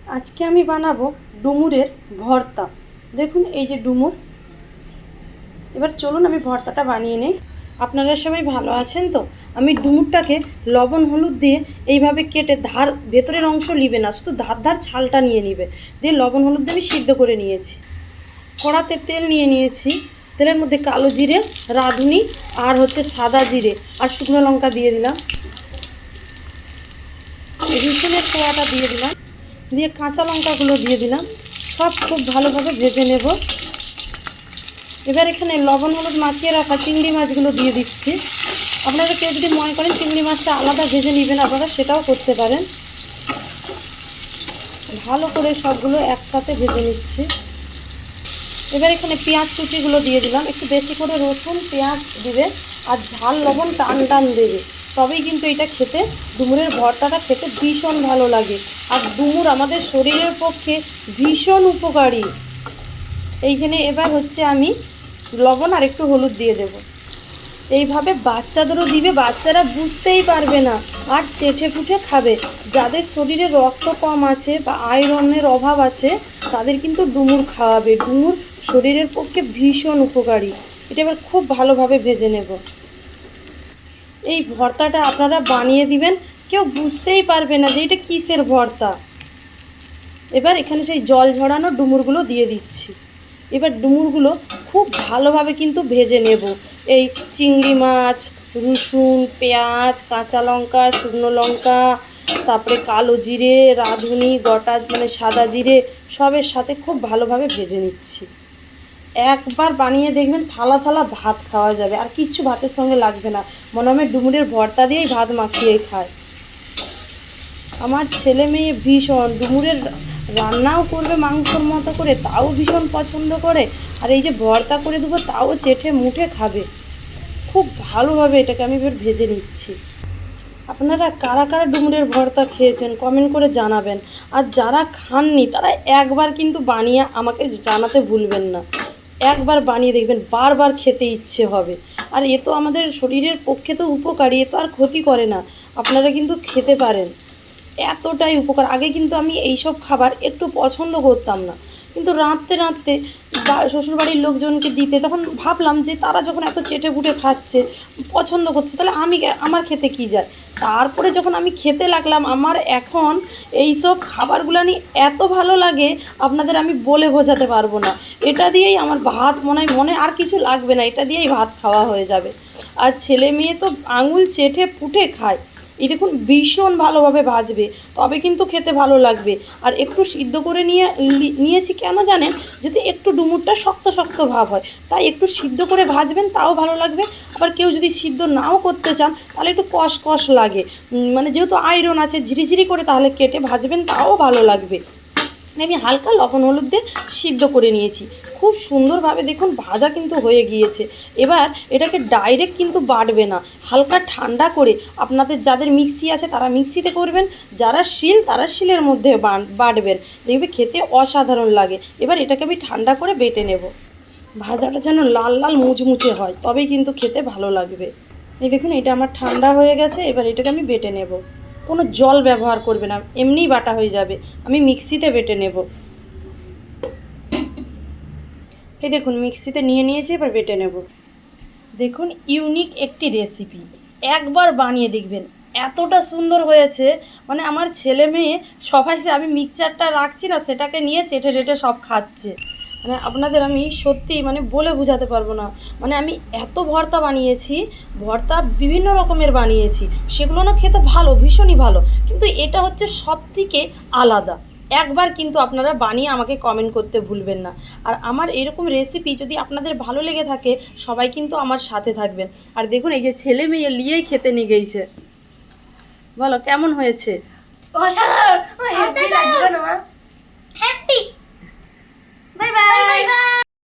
আজকে আমি বানাবো ডুমুরের ভর্তা। দেখুন এই যে ডুমুর। এবার চলুন আমি ভর্তাটা বানিয়ে নেই। আপনারা সবাই ভালো আছেন তো? আমি ডুমুরটাকে লবণ হলুদ দিয়ে এইভাবে কেটে ভেতরের অংশ নিবে না, শুধু ধার ছালটা নিয়ে নিবে, দিয়ে লবণ হলুদ দিয়ে আমি সিদ্ধ করে নিয়েছি। কড়াতে তেল নিয়ে নিয়েছি, তেলের মধ্যে কালো জিরে, রাঁধুনি আর সাদা জিরে আর শুকনো লঙ্কা দিয়ে দিলাম। রসুনের কোয়াটা দিয়ে দিলাম, দিয়ে কাঁচা লঙ্কাগুলো দিয়ে দিলাম। সব খুব ভালোভাবে ভেজে নেব। এবার এখানে লবণ হলুদ মাখিয়ে রাখা চিংড়ি মাছগুলো দিয়ে দিচ্ছি। আপনারা কেউ যদি মনে করেন চিংড়ি মাছটা আলাদা ভেজে নেবেন, আপনারা সেটাও করতে পারেন। ভালো করে সবগুলো একসাথে ভেজে নিচ্ছি। এবার এখানে পেঁয়াজ কুচিগুলো দিয়ে দিলাম। একটু বেশি করে রসুন পেঁয়াজ দিবে আর ঝাল লবণ টান টান দেবে, তবেই কিন্তু এটা খেতে, ডুমুরের ভর্তাটা খেতে ভীষণ ভালো লাগে। আর ডুমুর আমাদের শরীরের পক্ষে ভীষণ উপকারী। এইখানে এবার আমি লবণ আর একটু হলুদ দিয়ে দেব। এইভাবে বাচ্চাদেরও দিবে, বাচ্চারা বুঝতেই পারবে না আর চেটে পুটে খাবে। যাদের শরীরে রক্ত কম আছে বা আয়রনের অভাব আছে তাদের কিন্তু ডুমুর খাওয়াবে। ডুমুর শরীরের পক্ষে ভীষণ উপকারী। এটা এবার খুব ভালোভাবে ভেজে নেব। এই ভর্তাটা আপনারা বানিয়ে দিবেন, কেউ বুঝতেই পারবে না যে এটা কিসের ভর্তা। এবার এখানে সেই জল ঝরানো ডুমুরগুলো দিয়ে দিচ্ছি। এবার ডুমুরগুলো খুব ভালোভাবে কিন্তু ভেজে নেব। এই চিংড়ি মাছ, রসুন পেঁয়াজ কাঁচা লঙ্কা শুকনো লঙ্কা, তারপরে কালো জিরে রাঁধুনি গোটা সাদা জিরে, সবের সাথে খুব ভালোভাবে ভেজে নিচ্ছি। একবার বানিয়ে দেখবেন থালা থালা ভাত খাওয়া যাবে, আর কিচ্ছু ভাতের সঙ্গে লাগবে না। মনে হয় ডুমুরের ভর্তা দিয়েই ভাত মাখিয়ে খায়। আমার ছেলে মেয়ে ভীষণ ডুমুরের রান্নাও করবে মাংসর মতো করে, তাও ভীষণ পছন্দ করে। আর এই যে ভর্তা করে দেবো তাও চেটে মুঠে খাবে। খুব ভালোভাবে এটাকে আমি এবার ভেজে নিচ্ছি। আপনারা কারা কারা ডুমুরের ভর্তা খেয়েছেন কমেন্ট করে জানাবেন। আর যারা খাননি তারা একবার কিন্তু বানিয়ে আমাকে জানাতে ভুলবেন না। একবার বানিয়ে দেখবেন, বারবার খেতে ইচ্ছে হবে। আর এ তো আমাদের শরীরের পক্ষে তো উপকারী, এ তো আর ক্ষতি করে না। আপনারা কিন্তু খেতে পারেন, এতটাই উপকার। আগে কিন্তু আমি এইসব খাবার একটু পছন্দ করতাম না, কিন্তু রাঁধতে রাঁধতে শ্বশুরবাড়ির লোকজনকে দিতে তখন ভাবলাম যে তারা যখন এত চেটে পুটে খাচ্ছে পছন্দ করছে, তাহলে আমার খেতে কী যায়। তারপরে যখন আমি খেতে লাগলাম, আমার এখন এইসব খাবারগুলো নিয়ে এত ভালো লাগে আপনাদের আমি বলে বোঝাতে পারবো না। এটা দিয়েই আমার ভাত মনে আর কিছু লাগবে না, এটা দিয়েই ভাত খাওয়া হয়ে যাবে। আর ছেলে মেয়ে তো আঙুল চেটে পুটে খায়। এই দেখুন ভীষণ ভালোভাবে ভাজবে, তবে কিন্তু খেতে ভালো লাগবে। আর একটু সিদ্ধ করে নিয়েছি কেন জানেন, যদি একটু ডুমুরটা শক্ত শক্ত ভাব হয়, তাই একটু সিদ্ধ করে ভাজবেন তাও ভালো লাগবে। আবার কেউ যদি সিদ্ধ নাও করতে চান তাহলে একটু কষ কষ লাগে, যেহেতু আয়রন আছে ঝিরিঝিরি করে তাহলে কেটে ভাজবেন তাও ভালো লাগবে। আমি হালকা লবণ হলুদ দিয়ে সিদ্ধ করে নিয়েছি। খুব সুন্দরভাবে দেখুন ভাজা কিন্তু হয়ে গিয়েছে। এবার এটাকে ডাইরেক্ট কিন্তু বাটবে না, হালকা ঠান্ডা করে, আপনাদের যাদের মিক্সি আছে তারা মিক্সিতে করবেন, যারা শিল তারা শিলের মধ্যে বাটবেন, দেখবে খেতে অসাধারণ লাগে। এবার এটাকে আমি ঠান্ডা করে বেটে নেব। ভাজাটা যেন লাল লাল মুচমুচে হয়, তবেই কিন্তু খেতে ভালো লাগবে। এই দেখুন এটা আমার ঠান্ডা হয়ে গেছে। এবার এটাকে আমি বেটে নেব। কোনো জল ব্যবহার করবে না, এমনিই বাটা হয়ে যাবে। আমি মিক্সিতে বেটে নেব। এই দেখুন মিক্সিতে নিয়ে নিয়েছি, এবার বেটে নেব। দেখুন ইউনিক একটি রেসিপি, একবার বানিয়ে দেখবেন, এতটা সুন্দর হয়েছে। আমার ছেলে মেয়ে সবাই, আমি মিক্সচারটা রাখছি না সেটাকে নিয়ে চেটে চেটে সব খাচ্ছে। আপনাদের আমি সত্যি বলে বোঝাতে পারবো না। আমি এত ভর্তা বানিয়েছি, ভর্তা বিভিন্ন রকমের বানিয়েছি, সেগুলো না খেতে ভালো, ভীষণই ভালো, কিন্তু এটা হচ্ছে সবথেকে আলাদা। একবার কিন্তু আপনারা বানিয়ে আমাকে কমেন্ট করতে ভুলবেন না। আর আমার এরকম রেসিপি যদি আপনাদের ভালো লেগে থাকে সবাই কিন্তু আমার সাথে থাকবেন। আর দেখুন এই যে ছেলে মেয়ে নিয়েই খেতে নিয়ে গেছে। বলো কেমন হয়েছে? অসাধারণ। হ্যাপি। Bye bye.